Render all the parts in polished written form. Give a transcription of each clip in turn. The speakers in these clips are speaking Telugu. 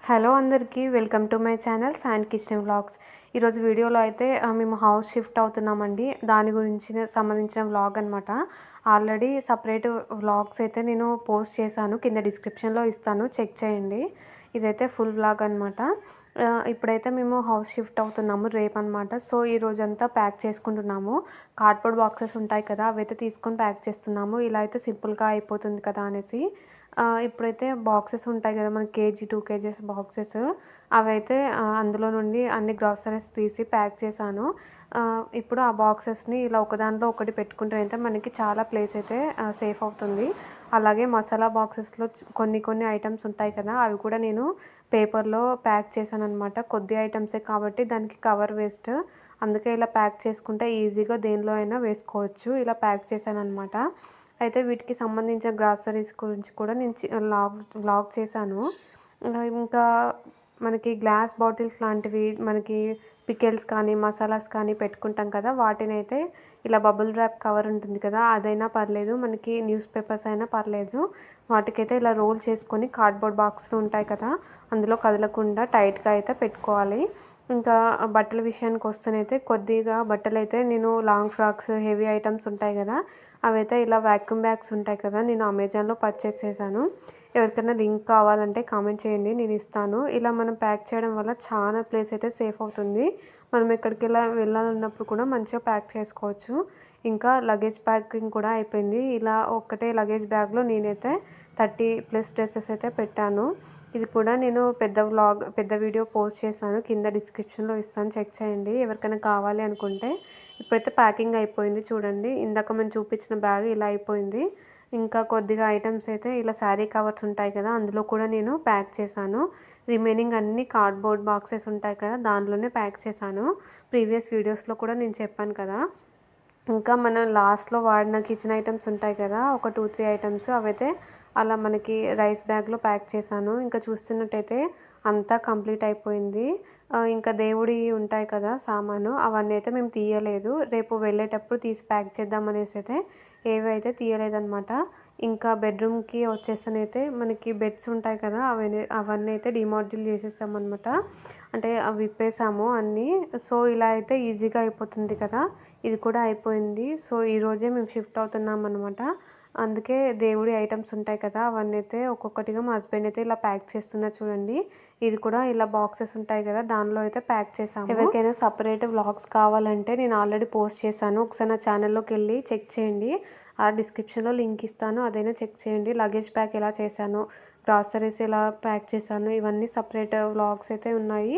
హలో అందరికీ welcome to my channel sand kitchen vlogs. ఈరోజు వీడియోలో అయితే మేము హౌస్ షిఫ్ట్ అవుతున్నామండి. దాని గురించి సంబంధించిన వ్లాగ్ అనమాట. ఆల్రెడీ సపరేట్ వ్లాగ్స్ అయితే నేను పోస్ట్ చేశాను, కింద డిస్క్రిప్షన్లో ఇస్తాను, చెక్ చేయండి. ఇదైతే ఫుల్ వ్లాగ్ అనమాట. ఇప్పుడైతే మేము హౌస్ షిఫ్ట్ అవుతున్నాము రేపు అనమాట. సో ఈ రోజంతా ప్యాక్ చేసుకుంటున్నాము. కార్డ్బోర్డ్ బాక్సెస్ ఉంటాయి కదా, అవైతే తీసుకొని ప్యాక్ చేస్తున్నాము. ఇలా అయితే సింపుల్గా అయిపోతుంది కదా అనేసి ఇప్పుడైతే బాక్సెస్ ఉంటాయి కదా, మనకి కేజీ 2 కేజెస్ బాక్సెస్ అవైతే అందులో నుండి అన్ని గ్రాసరీస్ తీసి ప్యాక్ చేశాను. ఇప్పుడు ఆ బాక్సెస్ని ఇలా ఒకదాంట్లో ఒకటి పెట్టుకుంటే అయితే మనకి చాలా ప్లేస్ అయితే సేఫ్ అవుతుంది. అలాగే మసాలా బాక్సెస్లో కొన్ని ఐటమ్స్ ఉంటాయి కదా, అవి కూడా నేను పేపర్లో ప్యాక్ చేశాను అనమాట. కొద్ది ఐటమ్సే కాబట్టి దానికి కవర్ వేస్ట్, అందుకే ఇలా ప్యాక్ చేసుకుంటే ఈజీగా దేనిలో అయినా వేసుకోవచ్చు. ఇలా ప్యాక్ చేశాను అనమాట. అయితే వీటికి సంబంధించిన గ్రాసరీస్ గురించి కూడా నేను వ్లాగ్ చేశాను. ఇంకా మనకి గ్లాస్ బాటిల్స్ లాంటివి, మనకి పికెల్స్ కానీ మసాలాస్ కానీ పెట్టుకుంటాం కదా, వాటినైతే ఇలా బబుల్ ర్యాప్ కవర్ ఉంటుంది కదా, అదైనా పర్లేదు, మనకి న్యూస్ పేపర్స్ అయినా పర్లేదు, వాటికైతే ఇలా రోల్ చేసుకొని కార్డ్బోర్డ్ బాక్స్ ఉంటాయి కదా, అందులో కదలకుండా టైట్గా అయితే పెట్టుకోవాలి. ఇంకా బట్టల విషయానికి వస్తేనైతే కొద్దిగా బట్టలు అయితే నేను లాంగ్ ఫ్రాక్స్, హెవీ ఐటమ్స్ ఉంటాయి కదా, అవైతే ఇలా వాక్యూమ్ బ్యాగ్స్ ఉంటాయి కదా, నేను అమెజాన్లో పర్చేస్ చేశాను. ఎవరికైనా లింక్ కావాలంటే కామెంట్ చేయండి, నేను ఇస్తాను. ఇలా మనం ప్యాక్ చేయడం వల్ల చాలా ప్లేస్ అయితే సేఫ్ అవుతుంది. మనం ఎక్కడికి వెళ్ళాలన్నప్పుడు కూడా మంచిగా ప్యాక్ చేసుకోవచ్చు. ఇంకా లగేజ్ ప్యాకింగ్ కూడా అయిపోయింది. ఇలా ఒక్కటే లగేజ్ బ్యాగ్లో నేనైతే 30+ డ్రెస్సెస్ అయితే పెట్టాను. ఇది కూడా నేను పెద్ద వీడియో పోస్ట్ చేశాను, కింద డిస్క్రిప్షన్లో ఇస్తాను, చెక్ చేయండి ఎవరికైనా కావాలి అనుకుంటే. ఇప్పుడైతే ప్యాకింగ్ అయిపోయింది చూడండి. ఇందాక మనం చూపించిన బ్యాగ్ ఇలా అయిపోయింది. ఇంకా కొద్దిగా ఐటమ్స్ అయితే ఇలా శారీ కవర్స్ ఉంటాయి కదా, అందులో కూడా నేను ప్యాక్ చేశాను. రిమైనింగ్ అన్ని కార్డ్బోర్డ్ బాక్సెస్ ఉంటాయి కదా, దానిలోనే ప్యాక్ చేశాను. ప్రీవియస్ వీడియోస్లో కూడా నేను చెప్పాను కదా. ఇంకా మనం లాస్ట్లో వాడిన కిచెన్ ఐటమ్స్ ఉంటాయి కదా, ఒక 2-3 ఐటమ్స్ అవైతే అలా మనకి రైస్ బ్యాగ్లో ప్యాక్ చేశాను. ఇంకా చూస్తున్నట్టయితే అంతా కంప్లీట్ అయిపోయింది. ఇంకా దేవుడి ఉంటాయి కదా సామాను, అవన్నీ అయితే మేము తీయలేదు. రేపు వెళ్ళేటప్పుడు తీసి ప్యాక్ చేద్దాం అనేసి అయితే ఏవి అయితే తీయలేదన్నమాట. ఇంకా బెడ్రూమ్కి వచ్చేస్తేనైతే మనకి బెడ్స్ ఉంటాయి కదా, అవన్నీ అయితే డిమాడ్యూల్ చేసేసామన్నమాట. అంటే అవి విప్పేసాము అన్నీ. సో ఇలా అయితే ఈజీగా అయిపోతుంది కదా. ఇది కూడా అయిపోయింది. సో ఈరోజే మేము షిఫ్ట్ అవుతున్నాం అనమాట. అందుకే దేవుడి ఐటమ్స్ ఉంటాయి కదా, అవన్నీ అయితే ఒక్కొక్కటిగా మా హస్బెండ్ అయితే ఇలా ప్యాక్ చేస్తున్నారు చూడండి. ఇది కూడా ఇలా బాక్సెస్ ఉంటాయి కదా, దానిలో అయితే ప్యాక్ చేసాము. ఎవరికైనా సపరేట్ వ్లాగ్స్ కావాలంటే నేను ఆల్రెడీ పోస్ట్ చేశాను, ఒకసారి నా ఛానల్లోకి వెళ్ళి చెక్ చేయండి. ఆ డిస్క్రిప్షన్లో లింక్ ఇస్తాను, అదైనా చెక్ చేయండి. లగేజ్ ప్యాక్ ఎలా చేశాను, గ్రాసరీస్ ఎలా ప్యాక్ చేశాను, ఇవన్నీ సపరేట్ వ్లాగ్స్ అయితే ఉన్నాయి.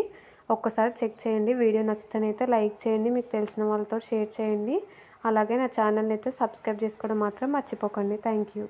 ఒక్కసారి చెక్ చేయండి. వీడియో నచ్చితేనైతే లైక్ చేయండి, మీకు తెలిసిన వాళ్ళతో షేర్ చేయండి. అలాగే నా ఛానల్ని అయితే సబ్స్క్రైబ్ చేసుకోవడం మాత్రం మర్చిపోకండి. Thank you.